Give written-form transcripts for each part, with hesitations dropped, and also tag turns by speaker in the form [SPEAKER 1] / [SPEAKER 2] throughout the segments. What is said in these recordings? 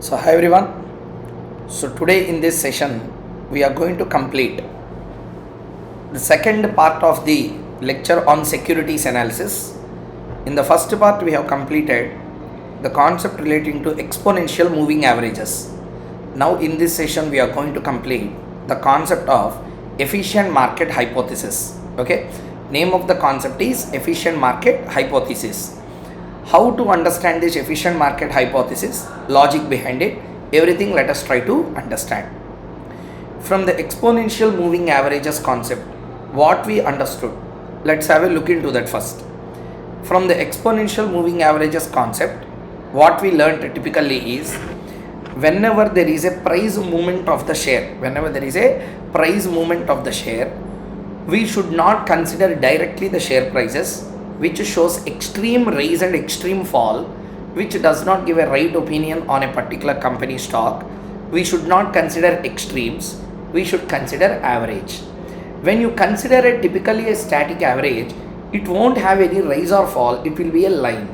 [SPEAKER 1] So hi everyone. So today in this session we are going to complete the second part of the lecture on securities analysis. In the first part we have completed the concept relating to exponential moving averages. Now in this session we are going to complete the concept of efficient market hypothesis. Okay, name of the concept is efficient market hypothesis. How to understand this efficient market hypothesis, logic behind it, everything let us try to understand. From the exponential moving averages concept, what we understood, let's have a look into that first. From the exponential moving averages concept, what we learned typically is whenever there is a price movement of the share, we should not consider directly the share prices which shows extreme rise and extreme fall, which does not give a right opinion on a particular company stock. We should not consider extremes, we should consider average. When you consider a typically a static average, it won't have any rise or fall, it will be a line.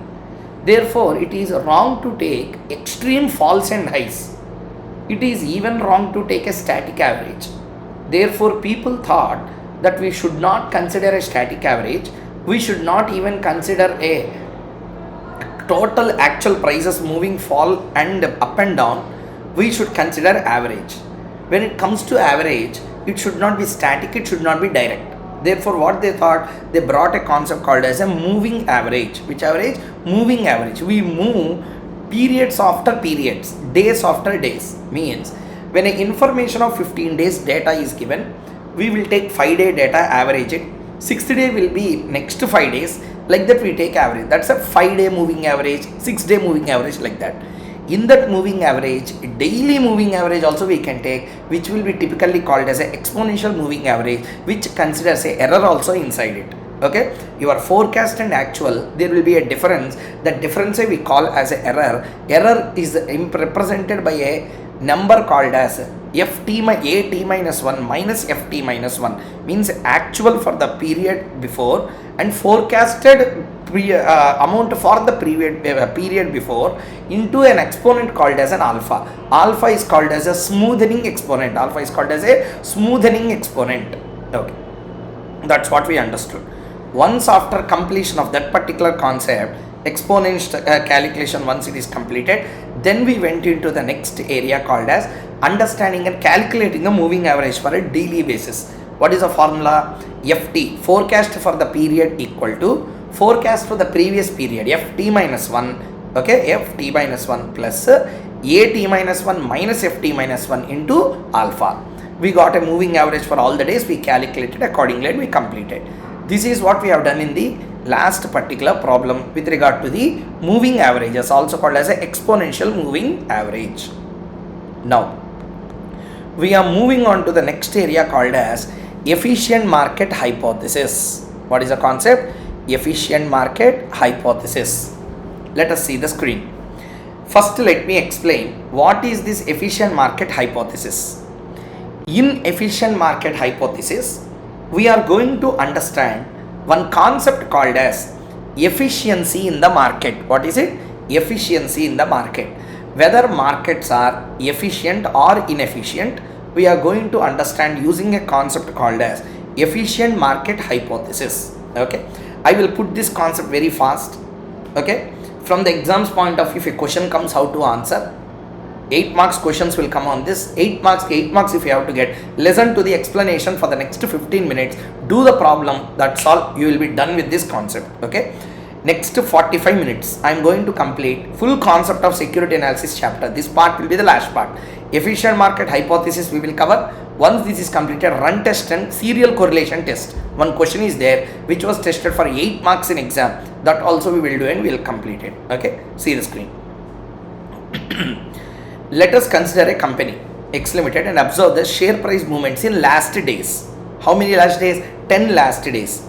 [SPEAKER 1] Therefore, it is wrong to take extreme falls and highs. It is even wrong to take a static average. Therefore, people thought that we should not consider a static average. We should not even consider a total actual prices moving fall and up and down. We should consider average. When it comes to average, it should not be static, it should not be direct. Therefore, what they thought, they brought a concept called as a moving average. Which average? Moving average. We move periods after periods, days after days. Means when an information of 15 days data is given, we will take 5-day data, average it. 6th day will be next 5 days, like that we take average. That's a 5-day moving average, 6-day moving average, like that. In that moving average, daily moving average also we can take, which will be typically called as an exponential moving average, which considers a error also inside it. Okay, your forecast and actual, there will be a difference. That difference we call as an error. Error is represented by a number called as at minus 1 minus ft minus 1, means actual for the period before and forecasted amount for the period before into an exponent called as an alpha. Alpha is called as a smoothing exponent. Okay, that's what we understood. Once after completion of that particular concept, exponential calculation, once it is completed, then we went into the next area called as understanding and calculating the moving average for a daily basis. What is the formula? FT, forecast for the period, equal to forecast for the previous period, FT minus 1, okay, FT minus 1 plus AT minus 1 minus FT minus 1 into alpha. We got a moving average for all the days, we calculated accordingly and we completed. This is what we have done in the last particular problem with regard to the moving averages, also called as an exponential moving average. Now, we are moving on to the next area called as efficient market hypothesis. What is the concept? Efficient market hypothesis. Let us see the screen. First, let me explain what is this efficient market hypothesis. In efficient market hypothesis, we are going to understand one concept called as efficiency in the market. What is it? Efficiency in the market. Whether markets are efficient or inefficient, we are going to understand using a concept called as efficient market hypothesis. Okay, I will put this concept very fast. Okay, from the exam's point of view, if a question comes, how to answer, 8 marks questions will come on this. 8 marks if you have to get. Listen to the explanation for the next 15 minutes. Do the problem. That's all. You will be done with this concept. Okay. Next 45 minutes, I am going to complete full concept of security analysis chapter. This part will be the last part. Efficient market hypothesis we will cover. Once this is completed, run test and serial correlation test. One question is there which was tested for 8 marks in exam. That also we will do and we will complete it. Okay. See the screen. Let us consider a company, X Limited, and observe the share price movements in last days. How many last days? 10 last days.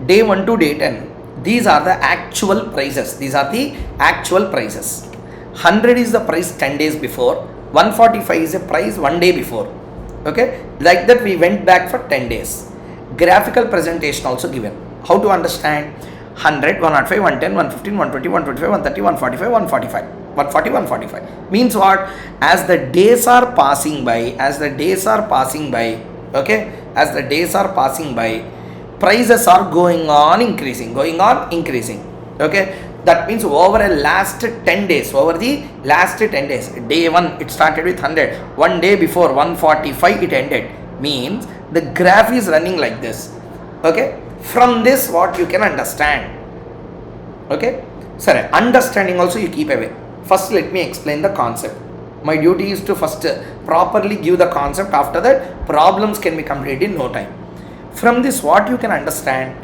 [SPEAKER 1] Day 1 to day 10. These are the actual prices. 100 is the price 10 days before. 145 is the price 1 day before. Okay. Like that we went back for 10 days. Graphical presentation also given. How to understand? 100, 105, 110, 115, 120, 125, 130, 145, 145. 140, 145. Means what? As the days are passing by, okay, as the days are passing by, prices are going on increasing, okay. That means over the last 10 days, day 1 it started with 100, one day before 145 it ended, means the graph is running like this, okay. From this what you can understand, okay. Sorry, understanding also you keep away. First let me explain the concept. My duty is to first properly give the concept, after that problems can be completed in no time. From this what you can understand,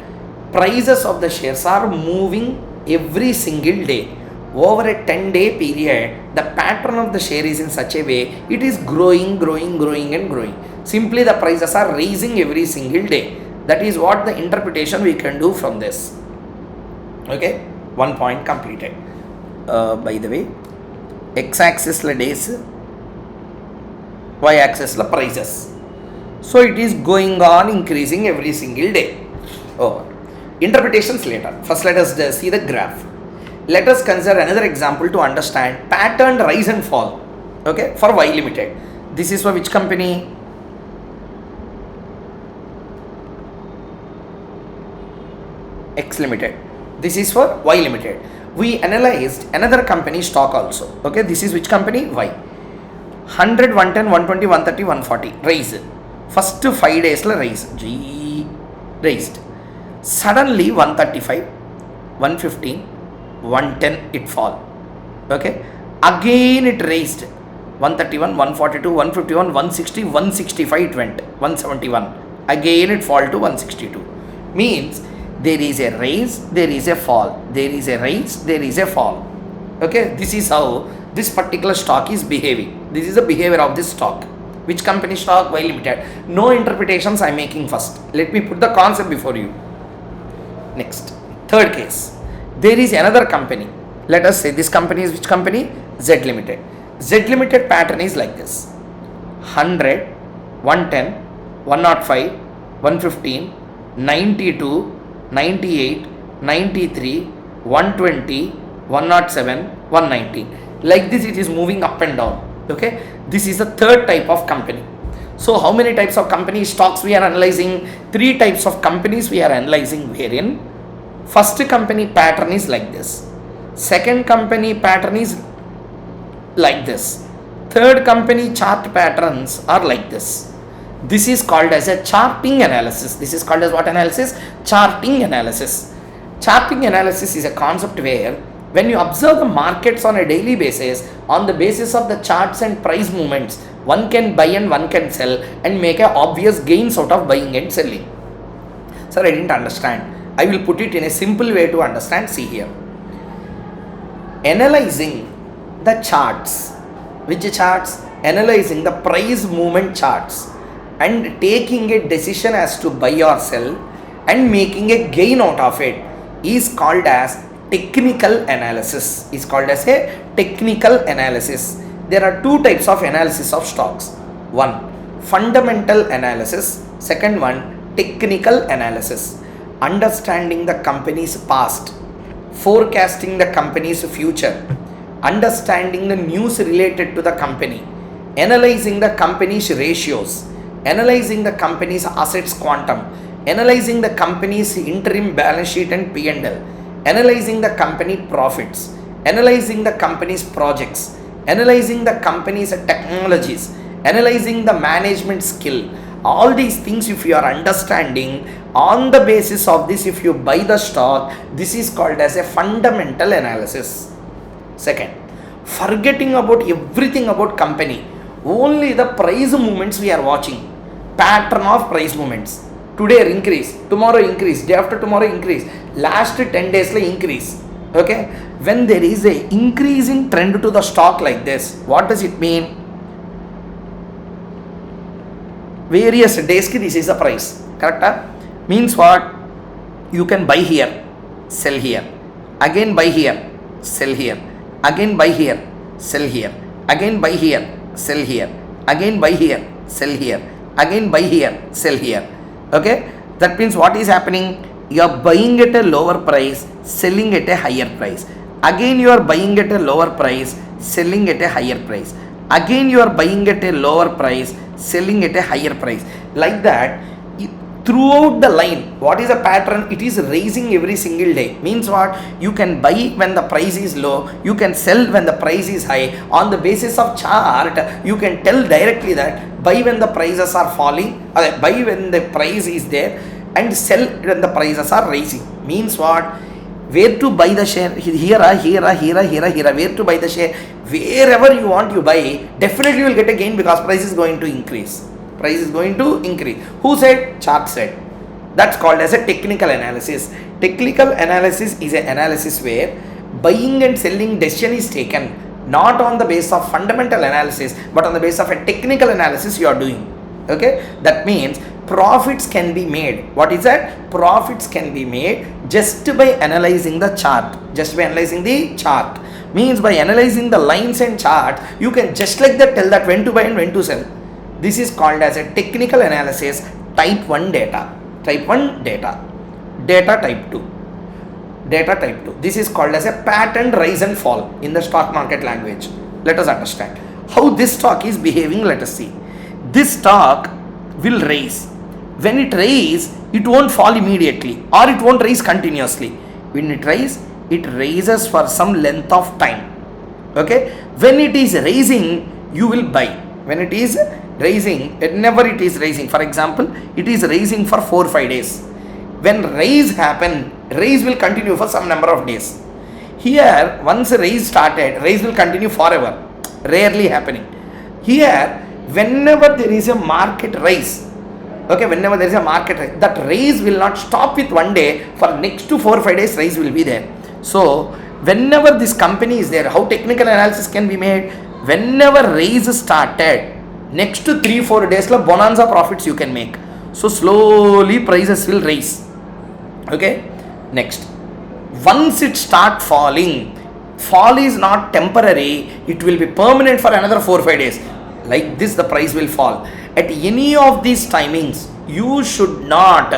[SPEAKER 1] prices of the shares are moving every single day. Over a 10-day period, the pattern of the share is in such a way, it is growing. Simply the prices are raising every single day. That is what the interpretation we can do from this. Okay, one point completed. By the way, x-axis la days, y-axis la prices. So it is going on increasing every single day. Interpretations later. First let us see the graph. Let us consider another example to understand patterned rise and fall, okay, for Y Limited. This is for which company? X Limited. This is for Y Limited. We analyzed another company stock also, okay. This is which company? Y. 100, 110, 120, 130, 140 rise. First 5 days la rise, G raised. Suddenly 135, 115, 110 it fall, okay. Again it raised, 131, 142, 151, 160, 165 it went, 171. Again it fall to 162. Means there is a rise, there is a fall, there is a rise, there is a fall, okay. This is how this particular stock is behaving. This is the behavior of this stock. Which company stock? Y Limited. No interpretations I am making first. Let me put the concept before you. Next, third case. There is another company. Let us say this company is which company? Z Limited. Z Limited pattern is like this: 100, 110, 105, 115, 92, 98, 93, 120, 107, 119. Like this it is moving up and down, okay. This is the third type of company. So how many types of company stocks we are analyzing? 3 types of companies we are analyzing, wherein first company pattern is like this, second company pattern is like this, third company chart patterns are like this. This is called as a charting analysis. This is called as what analysis? Charting analysis. Charting analysis is a concept where when you observe the markets on a daily basis, on the basis of the charts and price movements, one can buy and one can sell and make a obvious gains out of buying and selling. Sir, I didn't understand. I will put it in a simple way to understand. See here. Analyzing the charts. Which charts? Analyzing the price movement charts and taking a decision as to buy or sell and making a gain out of it is called as technical analysis. Is called as a technical analysis. There are 2 types of analysis of stocks. One, fundamental analysis. Second one, technical analysis. Understanding the company's past, forecasting the company's future, understanding the news related to the company, analyzing the company's ratios, analyzing the company's assets quantum, analyzing the company's interim balance sheet and P&L, analyzing the company profits, analyzing the company's projects, analyzing the company's technologies, analyzing the management skill. All these things if you are understanding, on the basis of this if you buy the stock, this is called as a fundamental analysis. Second, forgetting about everything about company, only the price movements we are watching, pattern of price movements. Today increase, tomorrow increase, day after tomorrow increase, last 10 days increase, okay. When there is a increasing trend to the stock like this, what does it mean? Various days ki this is the price, correct? Means what? You can buy here, sell here, again buy here, sell here, again buy here, sell here, again buy here, sell here, again buy here, sell here, again buy here, sell here, okay. That means what is happening? You are buying at a lower price, selling at a higher price. again you are buying at a lower price, selling at a higher price, again you are buying at a lower price, selling at a higher price. Like that, throughout the line, what is a pattern? It is raising every single day. Means what? You can buy when the price is low, you can sell when the price is high. On the basis of chart, you can tell directly that buy when the prices are falling, buy when the price is there, and sell when the prices are rising. Means what? Where to buy the share? Here, where to buy the share? Wherever you want, you buy. Definitely you will get a gain because price is going to increase. Price is going to increase. Who said? Chart said. That's called as a technical analysis. Technical analysis is an analysis where buying and selling decision is taken not on the basis of fundamental analysis, but on the basis of a technical analysis you are doing. Okay, that means profits can be made. What is that? Profits can be made just by analyzing the chart. Just by analyzing the chart. Means by analyzing the lines and chart, you can just like that tell that when to buy and when to sell. This is called as a technical analysis, type 1 data. Type 1 data. Data type 2. Data type 2. This is called as a pattern rise and fall in the stock market language. Let us understand how this stock is behaving. Let us see. This stock will rise. When it rises, it won't fall immediately or it won't rise continuously. When it raises for some length of time. Okay. When it is rising, you will buy. When it is rising, whenever it is rising, for example, it is rising for 4-5 days. When rise happen, rise will continue for some number of days. Here, once rise started, rise will continue forever. Rarely happening. Here, whenever there is a market rise, okay, whenever there is a market rise, that rise will not stop with one day. For next to 4-5 days, rise will be there. So, whenever this company is there, how technical analysis can be made? Whenever rise started, next to 3-4 days, bonanza profits you can make. So, slowly prices will rise. Okay, next. Once it start falling, fall is not temporary, it will be permanent for another 4-5 days. Like this, the price will fall. At any of these timings, you should not,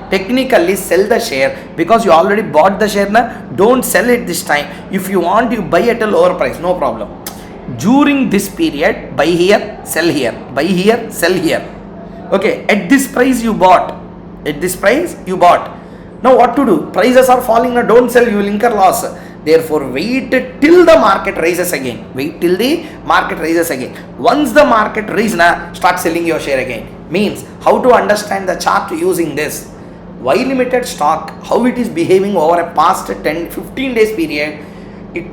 [SPEAKER 1] technically sell the share because you already bought the share. Don't sell it this time. If you want, you buy at a lower price, no problem. During this period, buy here, sell here, buy here, sell here. Okay, at this price you bought. At this price you bought. Now what to do? Prices are falling. Now don't sell, you will incur loss. Therefore, wait till the market rises again. Wait till the market rises again. Once the market rises, start selling your share again. Means how to understand the chart using this. Y limited stock, how it is behaving over a past 10-15 days period.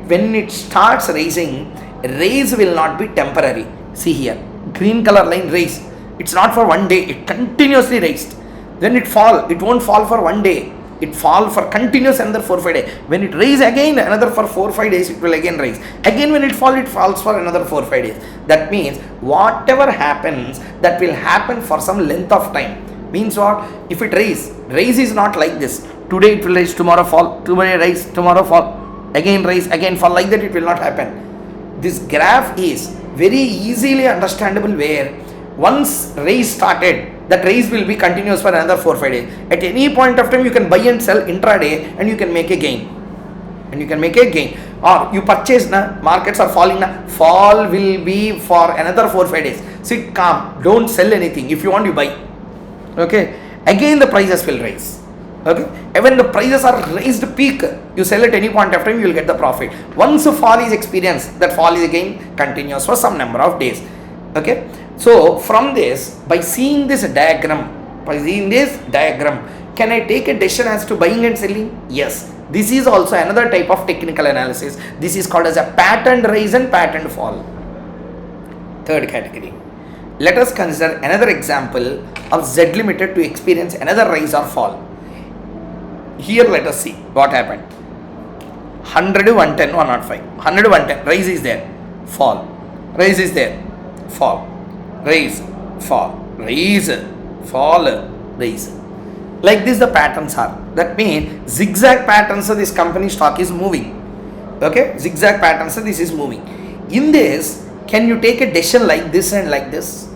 [SPEAKER 1] When it starts rising, raise will not be temporary. See here, green color line raise. It's not for one day, it continuously raised. When it fall, it won't fall for one day. It fall for continuous another 4-5 days. When it rise again, another for 4-5 days, it will again rise. Again when it falls for another 4-5 days. That means whatever happens, that will happen for some length of time. Means what? If it rise is not like this. Today it will rise, tomorrow fall, today rise, tomorrow fall, again rise, again fall. Like that it will not happen. This graph is very easily understandable where once rise started, that rise will be continuous for another 4-5 days. At any point of time, you can buy and sell intraday and you can make a gain. Or you purchase, markets are falling, fall will be for another 4-5 days. Sit calm, don't sell anything. If you want, you buy. Okay, again the prices will rise. Okay, and when the prices are raised peak, you sell at any point of time, you will get the profit. Once a fall is experienced, that fall is again continuous for some number of days. Okay, so from this, by seeing this diagram, can I take a decision as to buying and selling? Yes. This is also another type of technical analysis. This is called as a patterned rise and patterned fall. Third category. Let us consider another example of Z Limited to experience another rise or fall. Here let us see what happened. 100, 110, 105. 100, 110. Rise is there. Fall. Rise is there. Fall. Rise. Fall. Rise. Fall. Rise. Like this the patterns are. That means zigzag patterns of this company stock is moving. Okay. Zigzag patterns of this is moving. In this, can you take a decision like this and like this?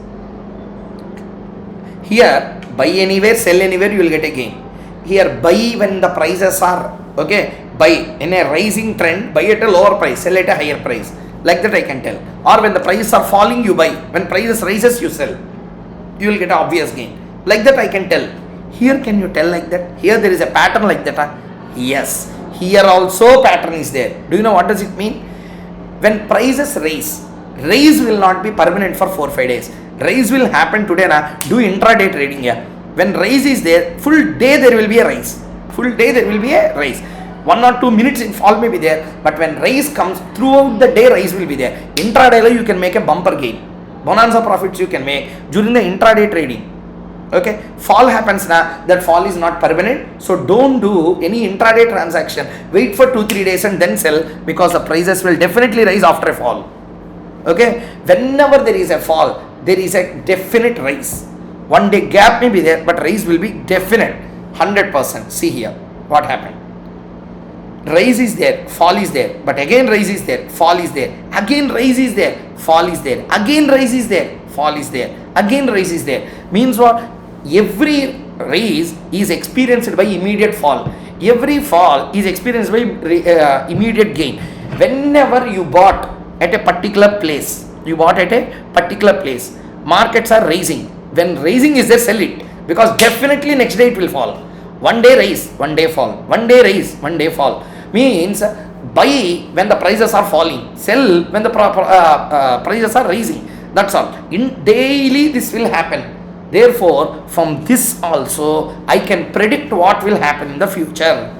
[SPEAKER 1] Here, buy anywhere, sell anywhere, you will get a gain. Here, buy when the prices are Okay, buy in a rising trend, buy at a lower price, sell at a higher price. Like that I can tell. Or when the prices are falling, you buy. When prices rises, you sell. You will get an obvious gain. Like that I can tell. Here can you tell like that? Here there is a pattern like that. Huh? Yes. Here also pattern is there. Do you know what does it mean? When prices rise will not be permanent for 4-5 days. Rise will happen today. Do intraday trading. Yeah. When rise is there, full day there will be a rise. Full day there will be a rise. 1 or 2 minutes in fall may be there, but when rise comes throughout the day, rise will be there. Intraday you can make a bumper gain. Bonanza profits you can make during the intraday trading. Okay, fall happens now, that fall is not permanent, so don't do any intraday transaction. Wait for 2-3 days and then sell, because the prices will definitely rise after a fall. Okay, whenever there is a fall, there is a definite rise. 1 day gap may be there, but rise will be definite, 100%. See here what happened. Rise is there, fall is there, but again rise is there, fall is there, again rise is there, fall is there, again rise is there, fall is there, again rise is there. Means what? Every rise is experienced by immediate fall. Every fall is experienced by immediate gain. Whenever you bought at a particular place, markets are rising. When rising is there, sell it, because definitely next day it will fall. 1 day rise, 1 day fall, 1 day rise, 1 day fall. Means buy when the prices are falling, sell when the prices are rising. That's all. In daily this will happen. Therefore, from this also I can predict what will happen in the future.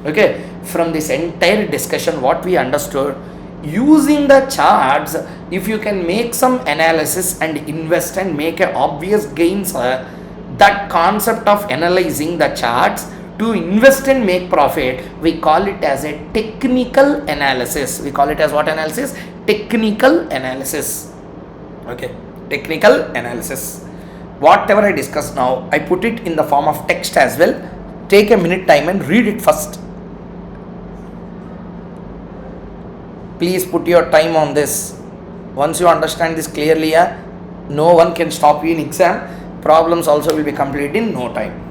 [SPEAKER 1] Okay, from this entire discussion what we understood, using the charts, if you can make some analysis and invest and make a obvious gains, that concept of analyzing the charts to invest and make profit, we call it as a technical analysis. We call it as what analysis? Technical analysis. Okay, technical analysis. Whatever I discuss now, I put it in the form of text as well. Take a minute time and read it first. Please put your time on this. Once you understand this clearly, no one can stop you in exam. Problems also will be completed in no time.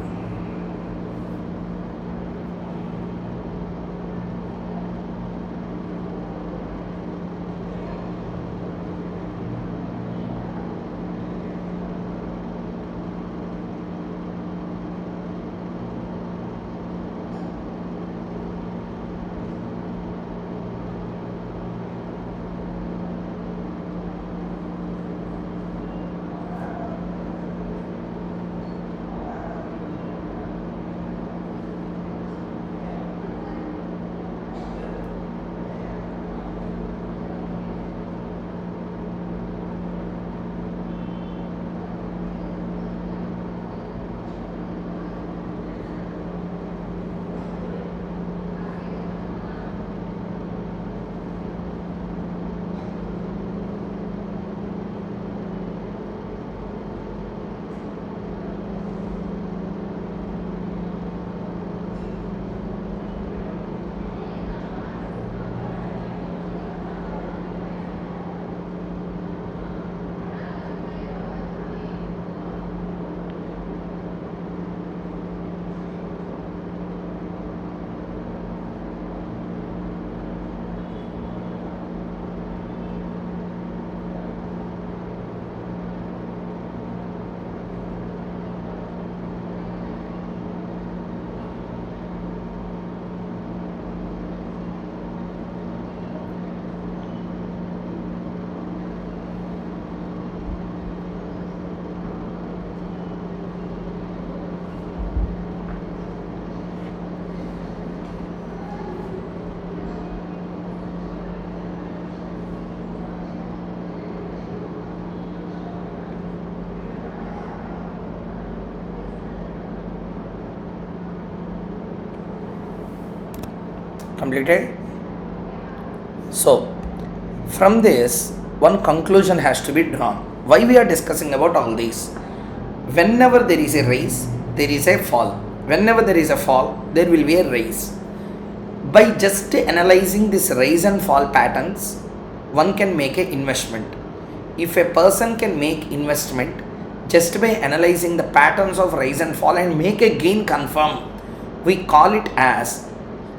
[SPEAKER 1] Completed? So, from this, one conclusion has to be drawn. Why we are discussing about all these? Whenever there is a rise, there is a fall. Whenever there is a fall, there will be a rise. By just analyzing this rise and fall patterns, one can make an investment. If a person can make investment just by analyzing the patterns of rise and fall and make a gain confirm, we call it as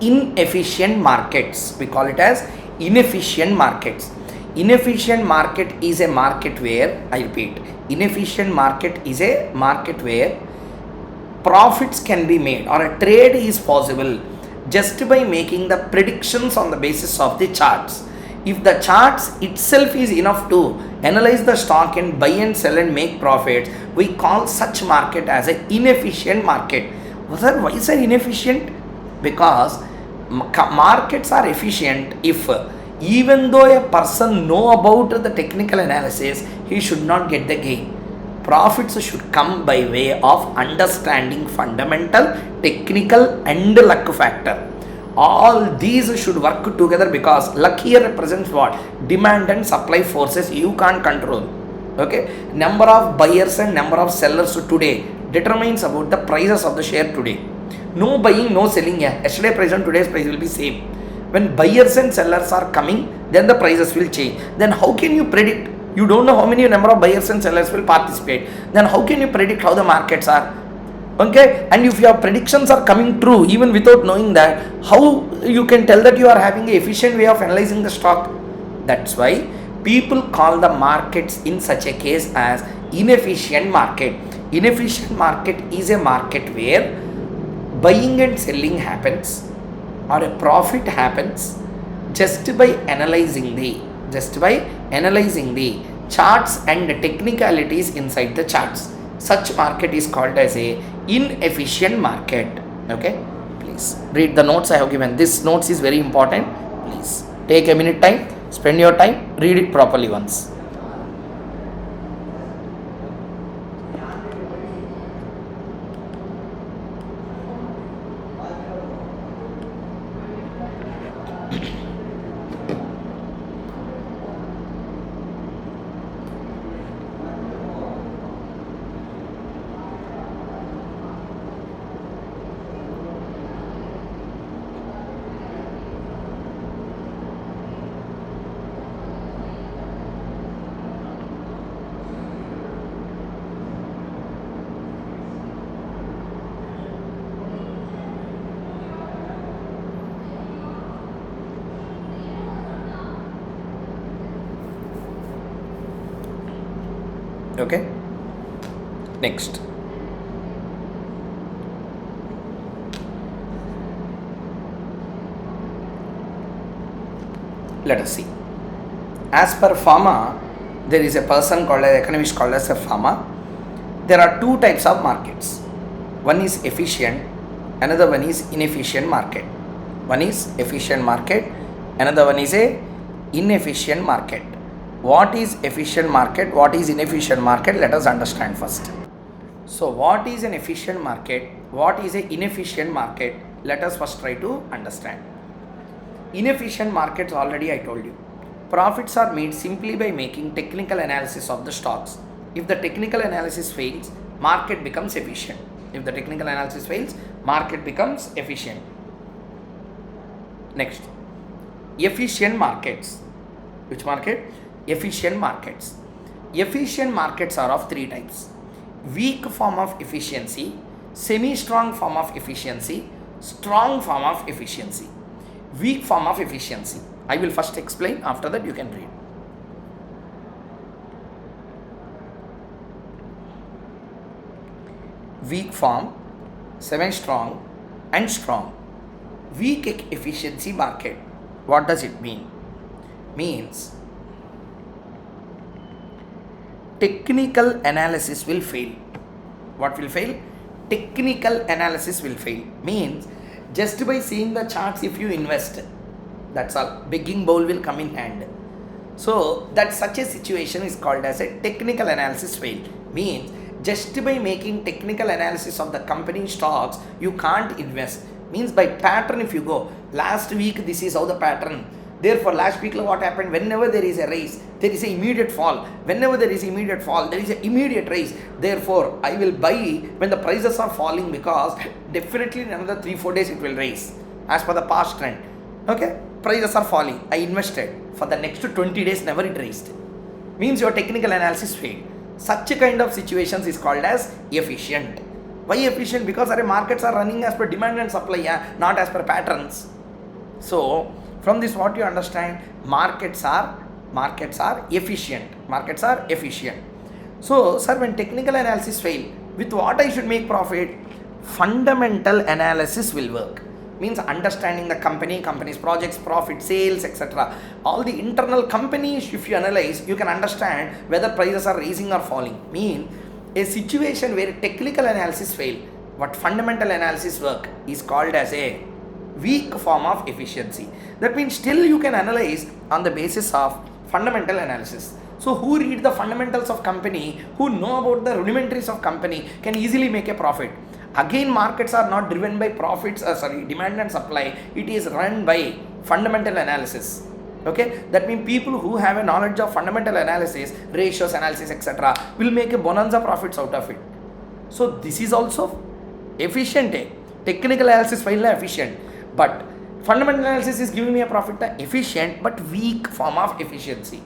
[SPEAKER 1] inefficient markets. We call it as inefficient markets. Inefficient market is a market where, I repeat, inefficient market is a market where profits can be made or a trade is possible just by making the predictions on the basis of the charts. If the charts itself is enough to analyze the stock and buy and sell and make profits, we call such market as an inefficient market. Why is it inefficient? Because markets are efficient if even though a person know about the technical analysis, he should not get the gain. Profits should come by way of understanding fundamental, technical and luck factor. All these should work together because luck here represents what? Demand and supply forces you can't control. Okay, number of buyers and number of sellers today determines about the prices of the share today. No buying, no selling. Yesterday price and today's price will be same. When buyers and sellers are coming, then the prices will change. Then how can you predict? You don't know how many number of buyers and sellers will participate. Then how can you predict how the markets are? Okay, and if your predictions are coming true even without knowing that, how you can tell that you are having an efficient way of analyzing the stock? That's why people call the markets in such a case as inefficient market. Inefficient market is a market where buying and selling happens or a profit happens just by analyzing the charts and the technicalities inside the charts. Such market is called as a inefficient market. Okay, please read the notes I have given. This notes is very important. Please take a minute time, spend your time, read it properly once. Okay, next. Let us see. As per pharma, there is a person called an economist called as a pharma. There are two types of markets. One is efficient, another one is inefficient market. One is efficient market, another one is a inefficient market. What is efficient market? What is inefficient market? Let us understand first. So what is an efficient market? What is an inefficient market? Let us first try to understand. Inefficient markets, already I told you. Profits are made simply by making technical analysis of the stocks. If the technical analysis fails, market becomes efficient. If the technical analysis fails, market becomes efficient. Next, efficient markets. Which market? Efficient markets. Efficient markets are of three types: weak form of efficiency, semi-strong form of efficiency, strong form of efficiency. Weak form of efficiency, I will first explain, after that you can read. Weak form, semi-strong and strong. Weak efficiency market, what does it mean? Means technical analysis will fail. What will fail? Technical analysis will fail. Means just by seeing the charts, if you invest, that's all, begging bowl will come in hand. So that such a situation is called as a technical analysis fail. Means just by making technical analysis of the company stocks, you can't invest. Means by pattern, if you go, last week this is how the pattern. Therefore, last week what happened? Whenever there is a rise, there is an immediate fall. Whenever there is immediate fall, there is an immediate rise. Therefore, I will buy when the prices are falling, because definitely in another 3-4 days it will rise. As per the past trend, okay, prices are falling. I invested for the next 20 days, never it raised. Means your technical analysis failed. Such a kind of situations is called as efficient. Why efficient? Because our markets are running as per demand and supply, yeah, not as per patterns. So from this, what you understand? Markets are efficient. Markets are efficient. So, sir, when technical analysis fail, with what I should make profit? Fundamental analysis will work. Means understanding the company's projects, profit, sales, etc. All the internal companies, if you analyze, you can understand whether prices are rising or falling. Mean a situation where technical analysis fail, what fundamental analysis work is called as a weak form of efficiency. That means still you can analyze on the basis of fundamental analysis. So who read the fundamentals of company, who know about the rudimentaries of company, can easily make a profit. Again, markets are not driven by demand and supply. It is run by fundamental analysis. Okay, that means people who have a knowledge of fundamental analysis, ratios analysis, etc., will make a bonanza profits out of it. So this is also efficient. Technical analysis file efficient, but fundamental analysis is giving me a profit. Efficient but weak form of efficiency.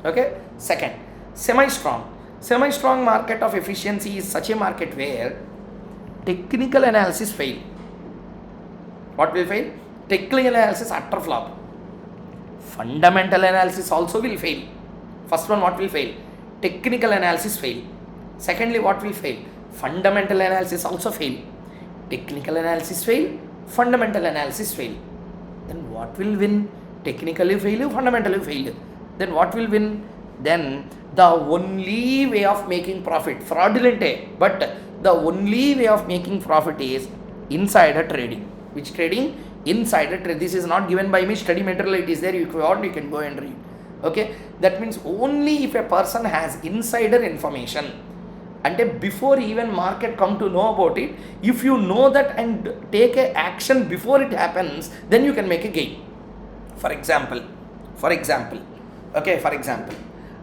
[SPEAKER 1] Okay. Second, semi-strong market of efficiency is such a market where technical analysis fail. What will fail? Technical analysis utter flop. Fundamental analysis also will fail. First one, what will fail? Technical analysis fail. Secondly, what will fail? Fundamental analysis also fail. Technical analysis fail, fundamental analysis fail. Then what will win? Technically fail, fundamentally fail. Then what will win? Then the only way of making profit, fraudulent, but the only way of making profit is insider trading. Which trading? Insider trade. This is not given by me, study material, it is there. If you want, you can go and read. Okay, that means only if a person has insider information, and before even market come to know about it, if you know that and take a action before it happens, then you can make a gain. For example,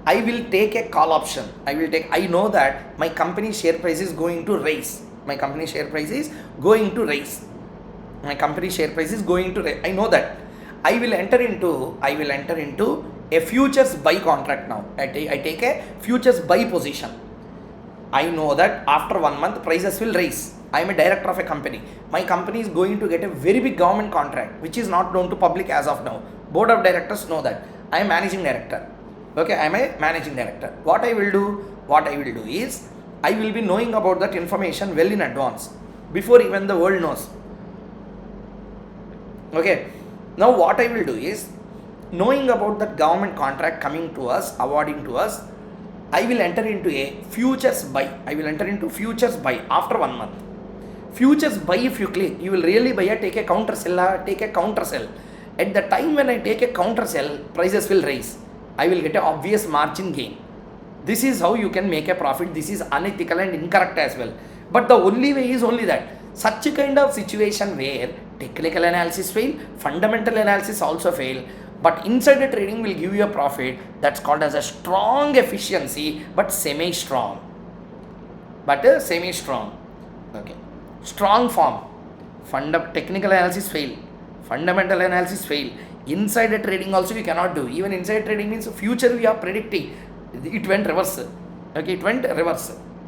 [SPEAKER 1] I will take a call option. I know that my company share price is going to rise. I know that. I will enter into a futures buy contract now. I take a futures buy position. I know that after 1 month prices will rise. I am a director of a company. My company is going to get a very big government contract, which is not known to public as of now. Board of directors know that. I am managing director. Okay, I am a managing director. What I will do is, I will be knowing about that information well in advance, before even the world knows. Okay, now what I will do is, knowing about that government contract coming to us, awarding to us, I will enter into a futures buy. After 1 month. Futures buy, if you click, you will really buy take a counter sell. At the time when I take a counter sell, prices will rise. I will get an obvious margin gain. This is how you can make a profit. This is unethical and incorrect as well. But the only way is only that. Such a kind of situation where technical analysis fail, fundamental analysis also fail, but insider trading will give you a profit. That's called as a strong efficiency, but semi-strong. Okay. Strong form. Technical analysis fail. Fundamental analysis fail. Insider trading also you cannot do. Even insider trading means future we are predicting. It went reverse.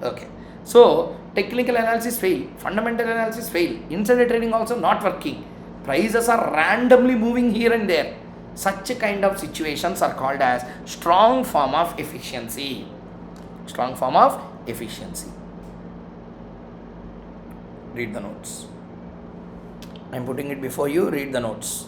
[SPEAKER 1] Okay. So technical analysis fail. Fundamental analysis fail. Insider trading also not working. Prices are randomly moving here and there. Such a kind of situations are called as strong form of efficiency. Read the notes. I am putting it before you. Read the notes.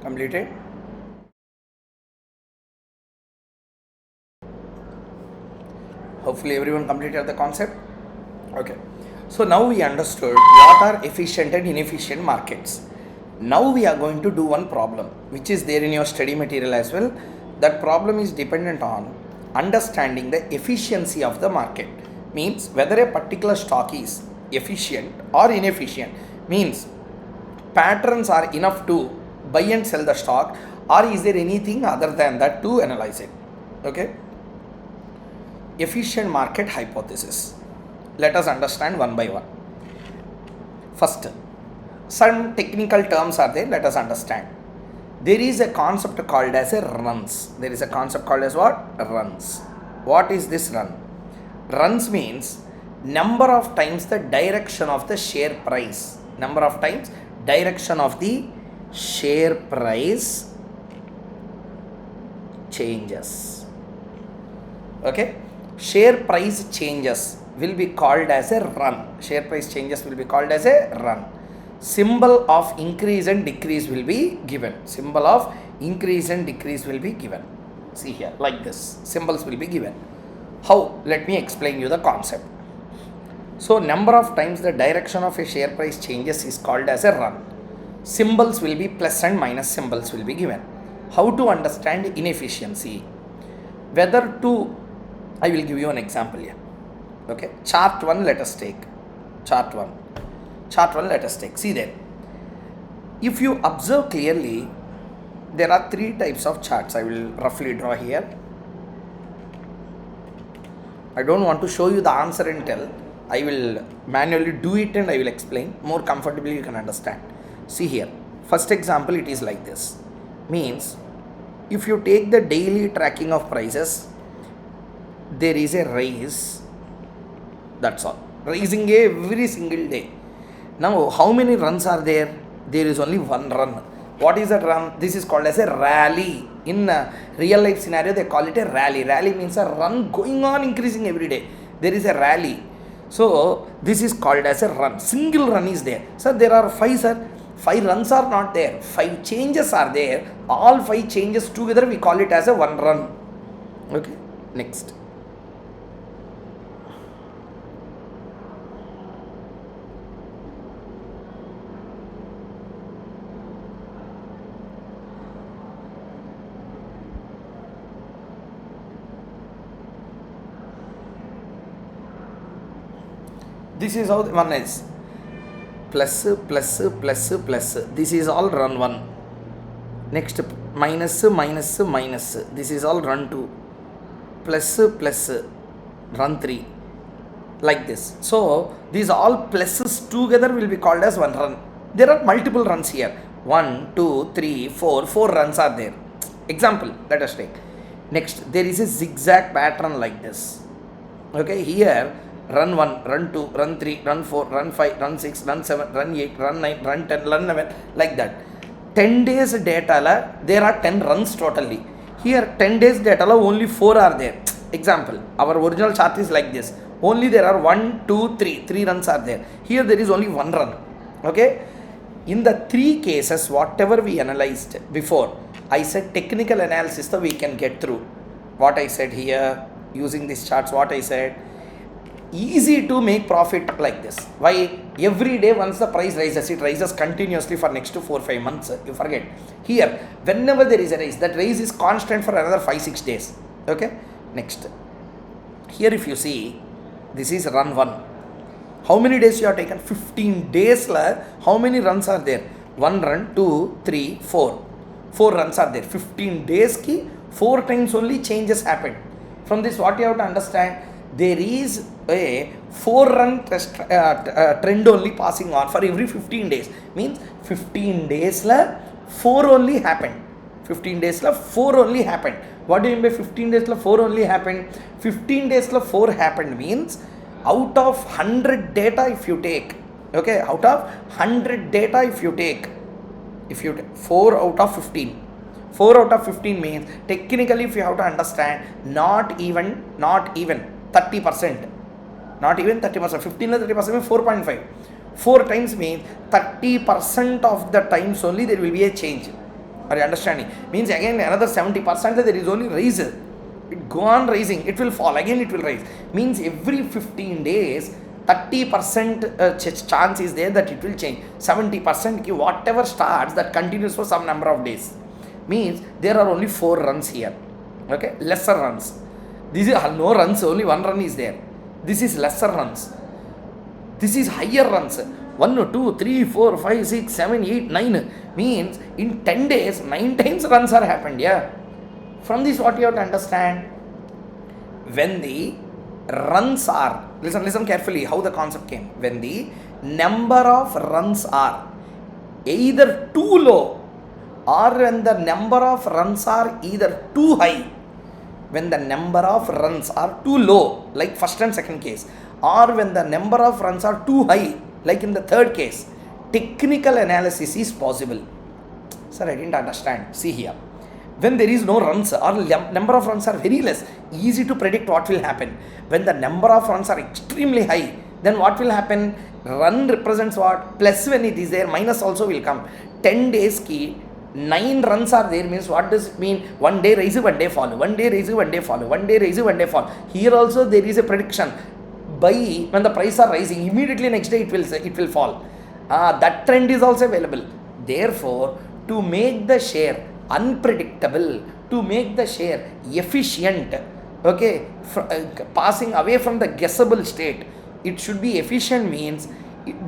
[SPEAKER 1] Completed? Hopefully everyone completed the concept. Okay. So now we understood what are efficient and inefficient markets. Now we are going to do one problem which is there in your study material as well. That problem is dependent on understanding the efficiency of the market. Means whether a particular stock is efficient or inefficient. Means patterns are enough to buy and sell the stock, or is there anything other than that to analyze it. Okay. Efficient market hypothesis. Let us understand one by one. First, some technical terms are there. Let us understand. There is a concept called as a runs. There is a concept called as what? Runs. What is this run? Runs means number of times the direction of the share price. Number of times direction of the share price changes. Okay. Share price changes will be called as a run. Share price changes will be called as a run. Symbol of increase and decrease will be given. Symbol of increase and decrease will be given. See here, like this. Symbols will be given. How? Let me explain you the concept. So, number of times the direction of a share price changes is called as a run. Symbols will be plus and minus symbols will be given. How to understand inefficiency? Whether to, I will give you an example here. Okay, chart 1 let us take. Chart 1 let us take. See there. If you observe clearly, there are 3 types of charts. I will roughly draw here. I don't want to show you the answer and tell. I will manually do it and I will explain. More comfortably you can understand. See here. First example, it is like this. Means, if you take the daily tracking of prices, there is a rise. That's all. Rising every single day. Now, how many runs are there? There is only one run. What is that run? This is called as a rally. In a real life scenario, they call it a rally. Rally means a run going on increasing every day. There is a rally. So, this is called as a run. Single run is there. So, there are 5, sir. 5 runs are not there. 5 changes are there. All 5 changes together, we call it as a one run. Okay. Next. This is how one is. Plus. This is all run 1. Next, minus. This is all run 2. Plus, run 3. Like this. So, these all pluses together will be called as one run. There are multiple runs here. 1, 2, 3, 4. 4 runs are there. Example, let us take. Next, there is a zigzag pattern like this. Okay, here run 1, run 2, run 3, run 4, run 5, run 6, run 7, run 8, run 9, run 10, run 11, like that. 10 days data, there are 10 runs totally. Here 10 days data, only 4 are there. Example, our original chart is like this. Only there are 1, 2, 3. 3 runs are there. Here there is only 1 run. Okay. In the 3 cases, whatever we analyzed before, I said technical analysis, we can get through. What I said here, using these charts, what I said, easy to make profit like this. Why? Every day once the price rises, it rises continuously for next to 4-5 months. You forget. Here, whenever there is a rise, that rise is constant for another 5-6 days. Okay. Next. Here if you see, this is run 1. How many days you have taken? 15 days. How many runs are there? 1 run, 2, 3, 4. 4 runs are there. 15 days ki 4 times only changes happened. From this, what you have to understand? There is a 4 run trend only passing on for every 15 days. Means 15 days 4 only happened. 15 days 4 only happened. What do you mean by 15 days 4 only happened? 15 days 4 happened means out of 100 data if you take, okay, out of 100 data if you take 4 out of 15. 4 out of 15 means technically if you have to understand, not even 30%. Not even 30%. 15 and 30% means 4.5. 4 times means 30% of the times only there will be a change. Are you understanding? Means again another 70% there is only rise. It go on rising, it will fall, again it will rise. Means every 15 days, 30% chance is there that it will change. 70% whatever starts, that continues for some number of days. Means there are only 4 runs here. Okay, lesser runs. This is no runs, only 1 run is there. This is lesser runs. This is higher runs. 1, 2, 3, 4, 5, 6, 7, 8, 9. Means in 10 days, 9 times runs are happened. Yeah. From this, what you have to understand? When the runs are, listen carefully how the concept came. When the number of runs are either too low or when the number of runs are either too high, when the number of runs are too low, like first and second case, or when the number of runs are too high, like in the third case, technical analysis is possible. Sir, I didn't understand. See here. When there is no runs or number of runs are very less, easy to predict what will happen. When the number of runs are extremely high, then what will happen? Run represents what? Plus when it is there, minus also will come. 10 days key, 9 runs are there, means what does it mean? 1 day rise, 1 day fall, 1 day rise, 1 day fall, 1 day rise, 1 day fall. Here also there is a prediction. Buy when the price are rising, immediately next day it will fall. That trend is also available. Therefore, to make the share unpredictable, to make the share efficient, okay, passing away from the guessable state, it should be efficient. Means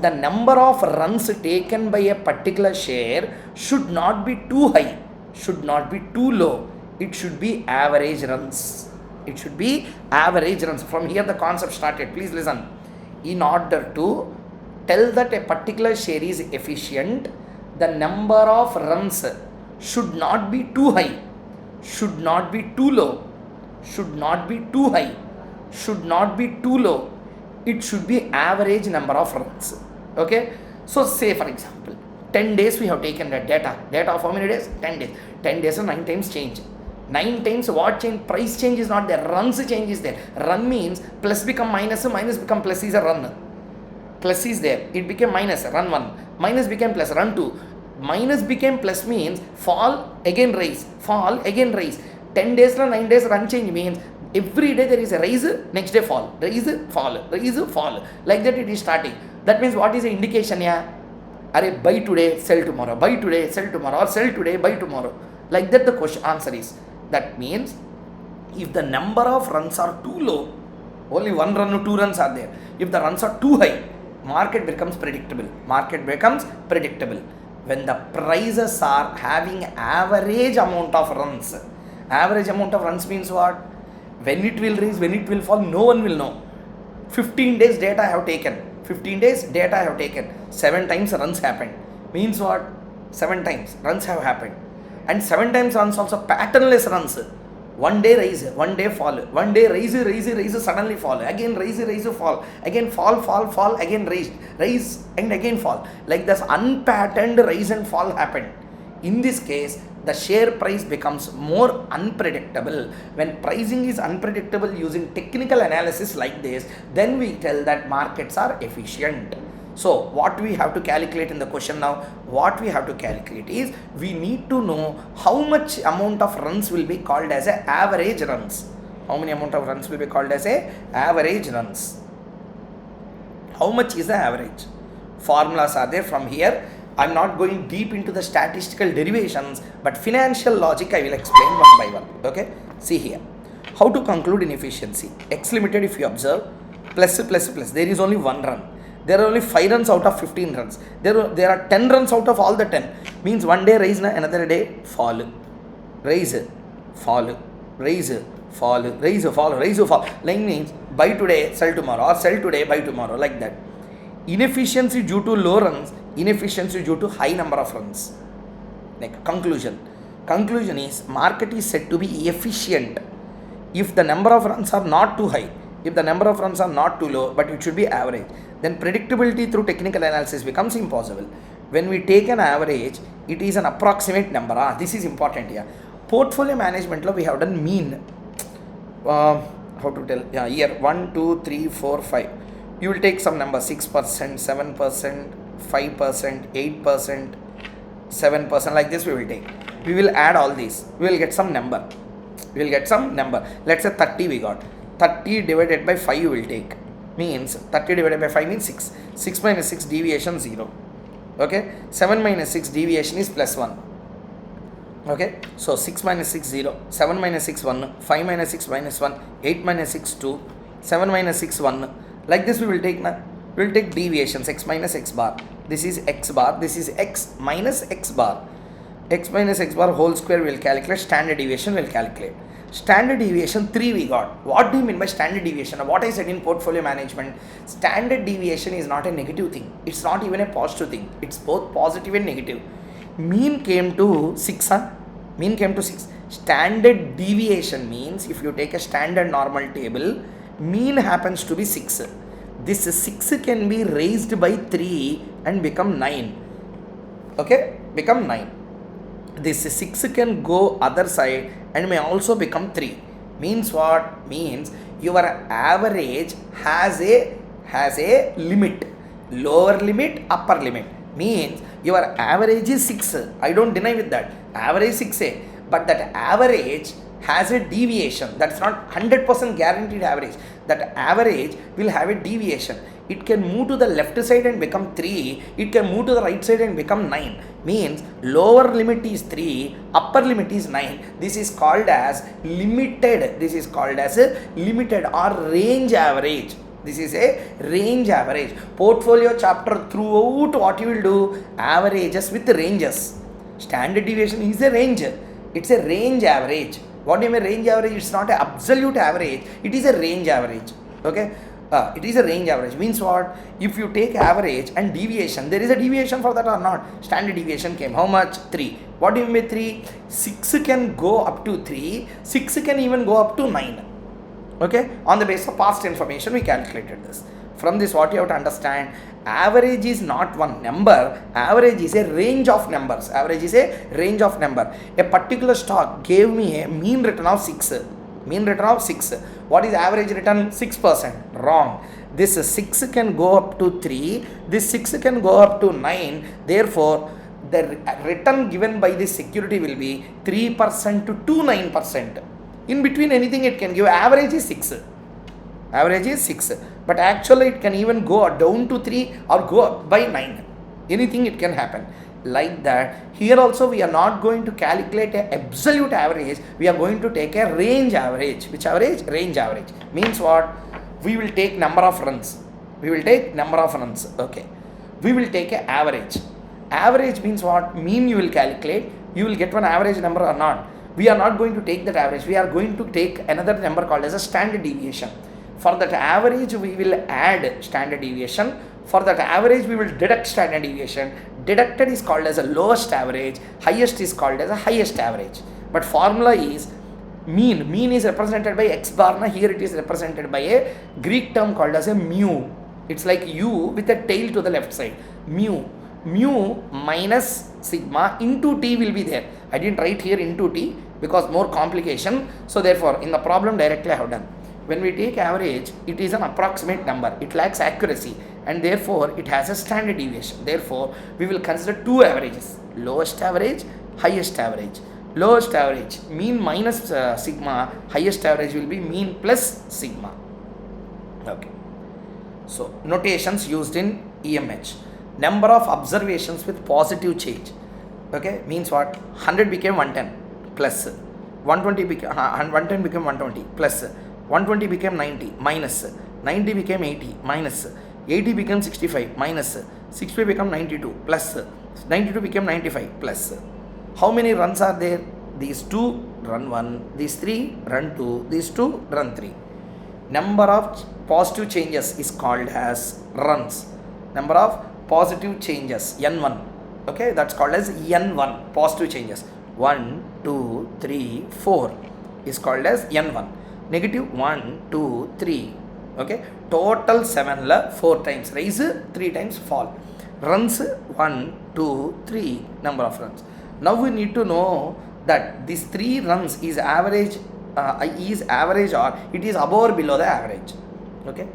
[SPEAKER 1] the number of runs taken by a particular share should not be too high, should not be too low. It should be average runs. It should be average runs. From here the concept started. Please listen. In order to tell that a particular share is efficient, the number of runs should not be too high, should not be too low, should not be too high, should not be too low. It should be average number of runs. Okay. So say for example, 10 days we have taken the data. Data of how many days? 10 days. 10 days and 9 times change. 9 times what change? Price change is not there. Runs change is there. Run means plus become minus, minus become plus is a run. Plus is there. It became minus, run 1. Minus became plus, run 2. Minus became plus means fall, again rise, fall, again rise. 10 days or 9 days run change means every day there is a rise, next day fall, rise, fall, rise, fall. Like that it is starting. That means what is the indication? Yeah, are buy today, sell tomorrow, buy today, sell tomorrow, or sell today, buy tomorrow. Like that the question answer is. That means if the number of runs are too low, only 1 run or 2 runs are there. If the runs are too high, market becomes predictable. Market becomes predictable. When the prices are having average amount of runs, average amount of runs means what? When it will rise, when it will fall, no one will know. 15 days data I have taken. 15 days data I have taken. 7 times runs happened. Means what? 7 times runs have happened. And 7 times runs also patternless runs. 1 day rise, 1 day fall, 1 day rise, suddenly fall, again rise, fall, again fall, again rise and again fall. Like this unpatterned rise and fall happened. In this case, the share price becomes more unpredictable. When pricing is unpredictable using technical analysis like this, then we tell that markets are efficient. So what we have to calculate in the question now, what we have to calculate is we need to know how much amount of runs will be called as a average runs. How many amount of runs will be called as a average runs? How much is the average? Formulas are there from here. I am not going deep into the statistical derivations, but financial logic I will explain one by one. Okay. See here. How to conclude inefficiency? X limited, if you observe, plus, there is only 1 run. There are only 5 runs out of 15 runs. There are 10 runs out of all the 10. Means 1 day rise, another day fall. Rise, fall, rise, fall, rise, fall, rise, fall. Like means buy today, sell tomorrow, or sell today, buy tomorrow, like that. Inefficiency due to low runs, inefficiency due to high number of runs. Like conclusion. Conclusion is market is said to be efficient if the number of runs are not too high, if the number of runs are not too low, but it should be average. Then predictability through technical analysis becomes impossible. When we take an average, it is an approximate number. This is important here. Portfolio management law we have done mean. How to tell? Yeah, here 1, 2, 3, 4, 5. You will take some number 6%, 7%, 5%, 8%, 7%, like this we will take. we will add all these, we will get some number. Let's say 30 we got. 30 divided by 5 you will take. Means 30 divided by 5 means 6. 6 minus 6 deviation 0. Okay. 7 minus 6 deviation is plus 1. Okay. So 6 minus 6 0. 7 minus 6 1. 5 minus 6 minus 1. 8 minus 6 2. 7 minus 6 1. Like this we will take now. We will take deviations x minus x bar. This is x bar. This is x minus x bar. X minus x bar whole square will calculate. Standard deviation will calculate. Standard deviation 3 we got. What do you mean by standard deviation? What I said in portfolio management, standard deviation is not a negative thing. It's not even a positive thing. It's both positive and negative. Mean came to 6. Mean came to 6. Standard deviation means if you take a standard normal table, mean happens to be 6. This 6 can be raised by 3 and become 9. Okay? Become 9. This 6 can go other side and may also become 3. Means what? Means your average has a limit. Lower limit, upper limit. Means your average is 6. I don't deny with that. Average 6A. But that average has a deviation. That's not 100% guaranteed average. That average will have a deviation. It can move to the left side and become 3. It can move to the right side and become 9. Means lower limit is 3, upper limit is 9. This is called as limited. This is called as a limited or range average. This is a range average. Portfolio chapter throughout what you will do? Averages with ranges. Standard deviation is a range. It's a range average. What do you mean range average? It's not an absolute average. It is a range average. Okay. It is a range average. Means what? If you take average and deviation, there is a deviation for that or not? Standard deviation came. How much? 3. What do you mean 3? 6 can go up to 3. 6 can even go up to 9. Okay. On the basis of past information, we calculated this. From this, what you have to understand, average is not one number. Average is a range of numbers. Average is a range of number. A particular stock gave me a mean return of 6. Mean return of 6. What is average return? 6%. Wrong. This 6 can go up to 3. This 6 can go up to 9. Therefore, the return given by this security will be 3% to 9%. In between anything it can give. Average is 6. Average is 6. But actually it can even go down to 3 or go up by 9. Anything it can happen. Like that, here also we are not going to calculate an absolute average. We are going to take a range average. Which average? Range average. Means what? We will take number of runs. We will take number of runs. Okay. We will take an average. Average means what? Mean you will calculate. You will get one average number or not. We are not going to take that average. We are going to take another number called as a standard deviation. For that average, we will add standard deviation. For that average, we will deduct standard deviation. Deducted is called as a lowest average. Highest is called as a highest average. But formula is mean. Mean is represented by x bar. Now here it is represented by a Greek term called as a mu. It's like u with a tail to the left side. Mu. Mu minus sigma into t will be there. I didn't write here into t because more complication. So therefore, in the problem directly I have done. When we take average, it is an approximate number. It lacks accuracy and therefore it has a standard deviation. Therefore, we will consider two averages. Lowest average, highest average. Lowest average, mean minus sigma. Highest average will be mean plus sigma. Okay. So, notations used in EMH. Number of observations with positive change. Okay. Means what? 100 became 110 plus. 120 became 110 became 120 plus. 120 became 90 minus. 90 became 80 minus. 80 became 65 minus. 65 became 92 plus. 92 became 95 plus. How many runs are there? These 2 run 1, these 3 run 2, these 2 run 3. Number of positive changes is called as runs. Number of positive changes, N1. Okay, that's called as N1, positive changes. 1, 2, 3, 4 is called as N1. Negative 1, 2, 3. Okay, total 7 la 4 times rise, 3 times fall. Runs 1, 2, 3, number of runs. Now we need to know that these 3 runs is average or it is above or below the average. Okay,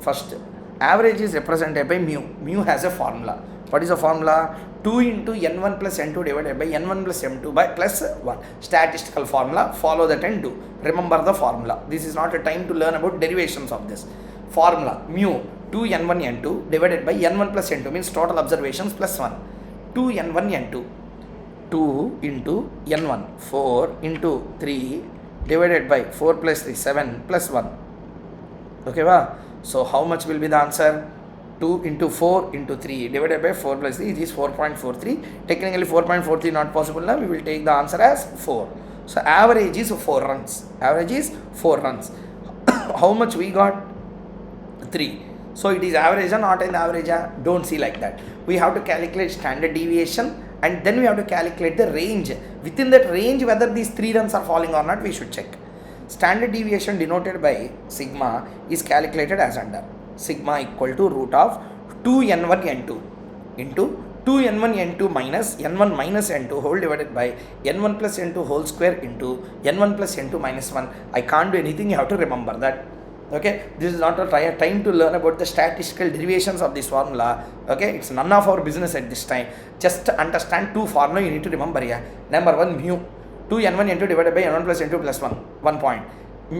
[SPEAKER 1] first average is represented by mu. Mu has a formula. What is the formula? 2 into n1 plus n2 divided by n1 plus m2 by plus 1. Statistical formula, follow that and do. Remember the formula. This is not a time to learn about derivations of this. Formula, mu 2 n1 n2 divided by n1 plus n2 means total observations plus 1. 2 n1 n2. 2 into n1, 4 into 3 divided by 4 plus 3, 7 plus 1. Okay, wow. So how much will be the answer? 2 into 4 into 3 divided by 4 plus 3, it is 4.43. Technically 4.43 not possible now, we will take the answer as 4. So average is 4 runs. Average is 4 runs. How much we got? 3. So it is average or not an average? Don't see like that. We have to calculate standard deviation and then we have to calculate the range. Within that range, whether these 3 runs are falling or not, we should check. Standard deviation denoted by sigma is calculated as under sigma equal to root of 2n1 n2 into 2n1 n2 minus n1 minus n2 whole divided by n1 plus n2 whole square into n1 plus n2 minus 1. I can't do anything, you have to remember that. Okay, this is not a time to learn about the statistical derivations of this formula. Okay, it's none of our business at this time. Just understand 2 formula you need to remember here. Number 1, mu 2n1 n2 divided by n1 plus n2 plus 1 point,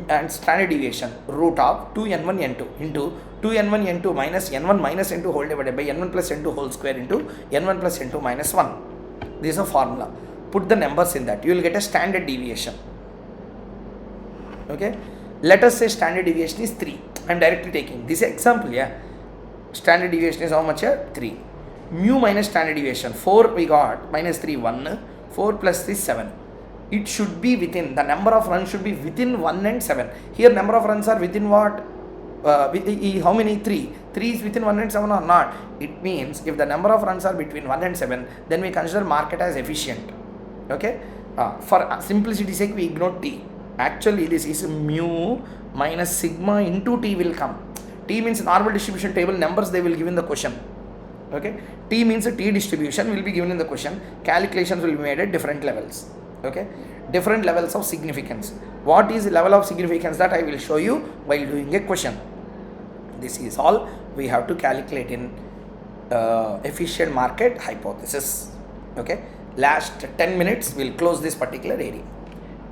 [SPEAKER 1] and standard deviation root of 2n1 n2 into 2n1 n2 minus n1 minus n2 whole divided by n1 plus n2 whole square into n1 plus n2 minus 1. This is a formula. Put the numbers in that. You will get a standard deviation. Okay. Let us say standard deviation is 3. I am directly taking this example. Yeah. Standard deviation is how much here? 3. Mu minus standard deviation 4 we got, minus 3 1, 4 plus 3 7. It should be within, the number of runs should be within 1 and 7. Here number of runs are within what? How many? 3. 3 is within 1 and 7 or not? It means if the number of runs are between 1 and 7, then we consider market as efficient. Okay. For simplicity's sake, we ignore T. Actually, this is mu minus sigma into T will come. T means normal distribution table numbers they will give in the question. Okay. T means a T distribution will be given in the question. Calculations will be made at different levels. Okay. Different levels of significance. What is the level of significance that I will show you while doing a question. This is all we have to calculate in efficient market hypothesis. Okay. Last 10 minutes we'll close this particular area.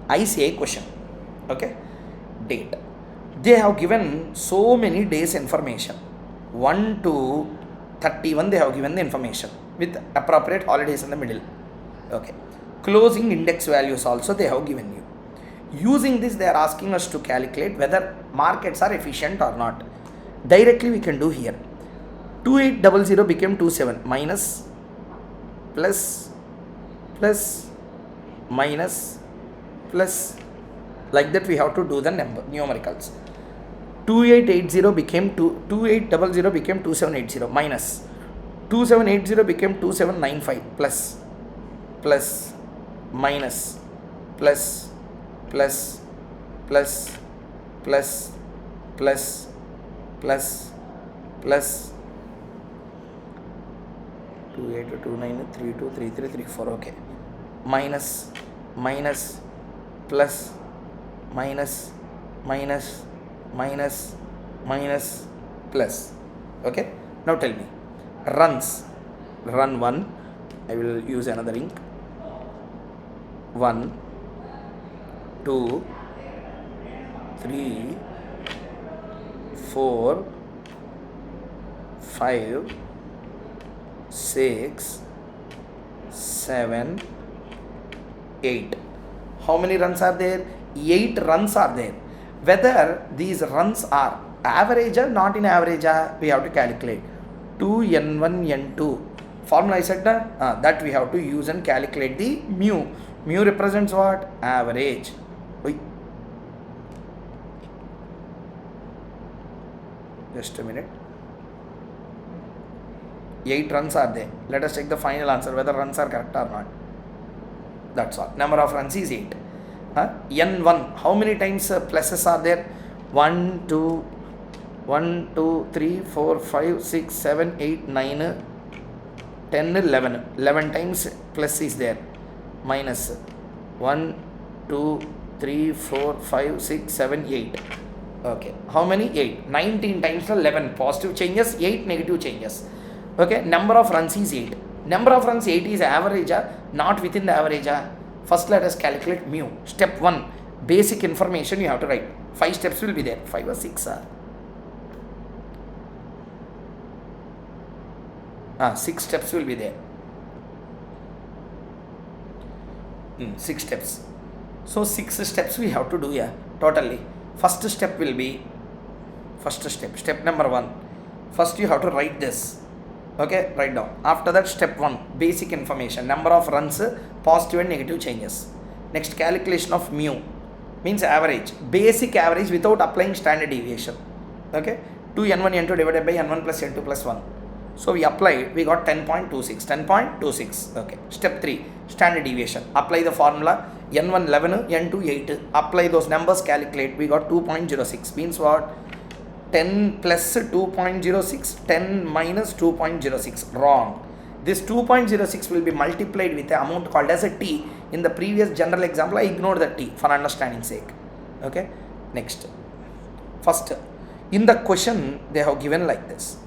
[SPEAKER 1] ICAl question. Okay. Date. They have given so many days information. 1 to 31 they have given the information with appropriate holidays in the middle. Okay. Closing index values also they have given you. Using this they are asking us to calculate whether markets are efficient or not. Directly we can do here. 2800 became 27 minus plus minus plus, like that we have to do the numericals. 2800 became 2780 minus 2780 became 2795 plus minus plus 2829323334. Okay, minus plus minus plus. Okay, now tell me runs. Run 1, I will use another ink. 1 2 3 4 5 6 7 8. How many runs are there? 8 runs are there. Whether these runs are average or not in average, we have to calculate. 2n1 n2 formula I said that we have to use and calculate the mu. Mu represents what? Average. Just a minute. 8 runs are there. Let us check the final answer whether runs are correct or not. That's all. Number of runs is 8. N1. How many times pluses are there? 1 2 3 4 5 6 7 8 9 10 11. 11 times plus is there. Minus 1 2 3 4 5 6 7 8. Okay. How many? 8. 19 times 11 positive changes, 8 negative changes. Okay. Number of runs is 8. Number of runs 80 is average, not within the average. First let us calculate mu. Step 1, basic information you have to write. 5 steps will be there. 5 or 6. 6 steps will be there. 6 steps. So 6 steps we have to do totally. First step will be, step number 1. First you have to write this. Okay, write down. After that, step 1, basic information, number of runs, positive and negative changes. Next, calculation of mu, means average, basic average without applying standard deviation. Okay, 2n1 n2 divided by n1 plus n2 plus 1. So we applied, we got 10.26. Okay, step 3, standard deviation. Apply the formula, n1 11, n2 8. Apply those numbers, calculate. We got 2.06. Means what? 10 plus 2.06, 10 minus 2.06. Wrong. This 2.06 will be multiplied with the amount called as a t. In the previous general example, I ignored the t for understanding sake. Okay. Next. First, in the question, they have given like this.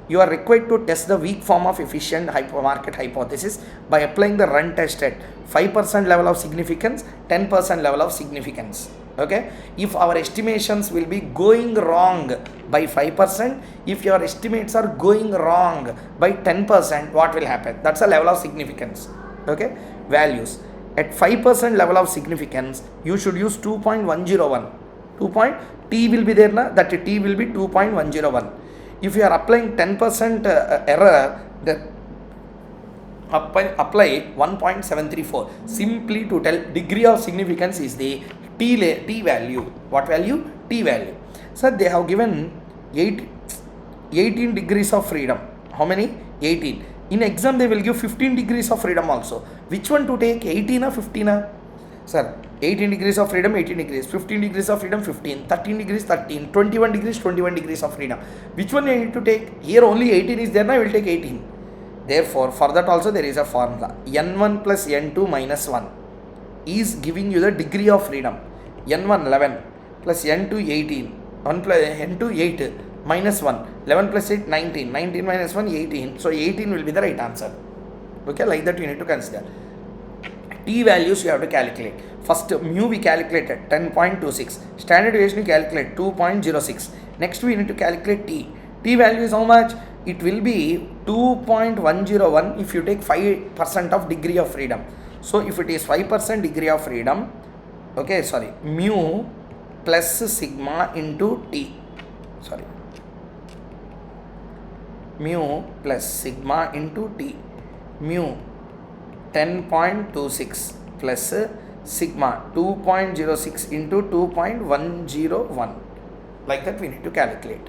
[SPEAKER 1] You are required to test the weak form of efficient market hypothesis by applying the run test at 5% level of significance, 10% level of significance. Okay, if our estimations will be going wrong by 5%, if your estimates are going wrong by 10%, what will happen? That's a level of significance. Okay, values at 5% level of significance, you should use 2.101. T will be there na, that T will be 2.101. If you are applying 10% error, then apply 1.734. Simply to tell degree of significance is the T value. What value? T value. So they have given 18 degrees of freedom. How many? 18. In exam they will give 15 degrees of freedom also. Which one to take? 18 or 15? Sir, 18 degrees of freedom, 18 degrees. 15 degrees of freedom, 15. 13 degrees, 13. 21 degrees, 21 degrees of freedom. Which one I need to take? Here only 18 is there, now I will take 18. Therefore, for that also there is a formula. N1 plus N2 minus 1 is giving you the degree of freedom. N1 11 plus N2 18. 1 plus N2 8 minus 1. 11 plus 8 19. 19 minus 1 18. So 18 will be the right answer. Okay, like that you need to consider. T values you have to calculate. First mu we calculated 10.26. Standard deviation you calculate 2.06. Next we need to calculate T. T value is how much? It will be 2.101 if you take 5% of degree of freedom. So if it is 5% degree of freedom, okay, sorry, mu plus sigma into T. Sorry. Mu plus sigma into T. Mu 10.26 plus sigma 2.06 into 2.101. Like that we need to calculate.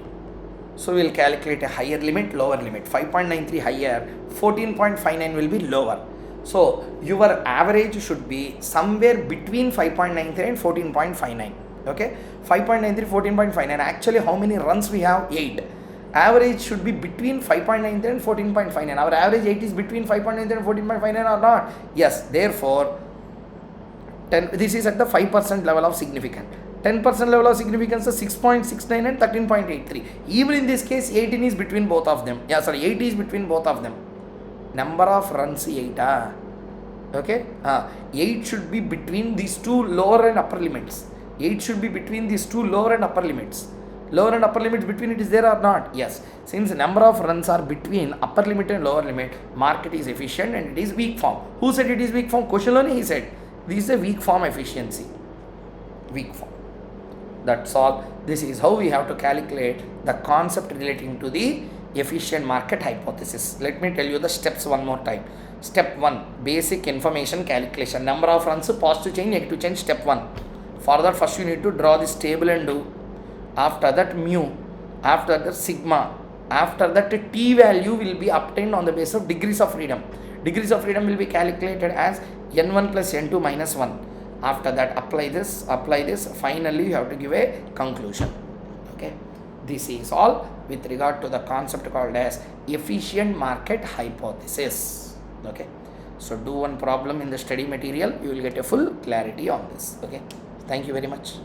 [SPEAKER 1] So we will calculate a higher limit, lower limit. 5.93 higher, 14.59 will be lower. So your average should be somewhere between 5.93 and 14.59. Okay, 5.93, 14.59. Actually, how many runs we have? 8. Average should be between 5.93 and 14.59. Our average 8 is between 5.93 and 14.59 or not? Yes. Therefore, this is at the 5% level of significance. 10% level of significance is 6.69 and 13.83. Even in this case, 18 is between both of them. 8 is between both of them. Number of runs 8. Okay. 8 should be between these two lower and upper limits. 8 should be between these two lower and upper limits. Lower and upper limits between it is there or not? Yes. Since number of runs are between upper limit and lower limit, market is efficient and it is weak form. Who said it is weak form? Koushik, he said. This is a weak form efficiency. Weak form. That's all. This is how we have to calculate the concept relating to the efficient market hypothesis. Let me tell you the steps one more time. Step 1, basic information calculation. Number of runs, positive change, negative change, step 1. For that, first you need to draw this table and do. After that, mu. After that, sigma. After that, T value will be obtained on the basis of degrees of freedom. Degrees of freedom will be calculated as N1 plus N2 minus 1. After that, apply this. Finally, you have to give a conclusion. Okay. This is all with regard to the concept called as efficient market hypothesis. Okay. So, do one problem in the study material. You will get a full clarity on this. Okay. Thank you very much.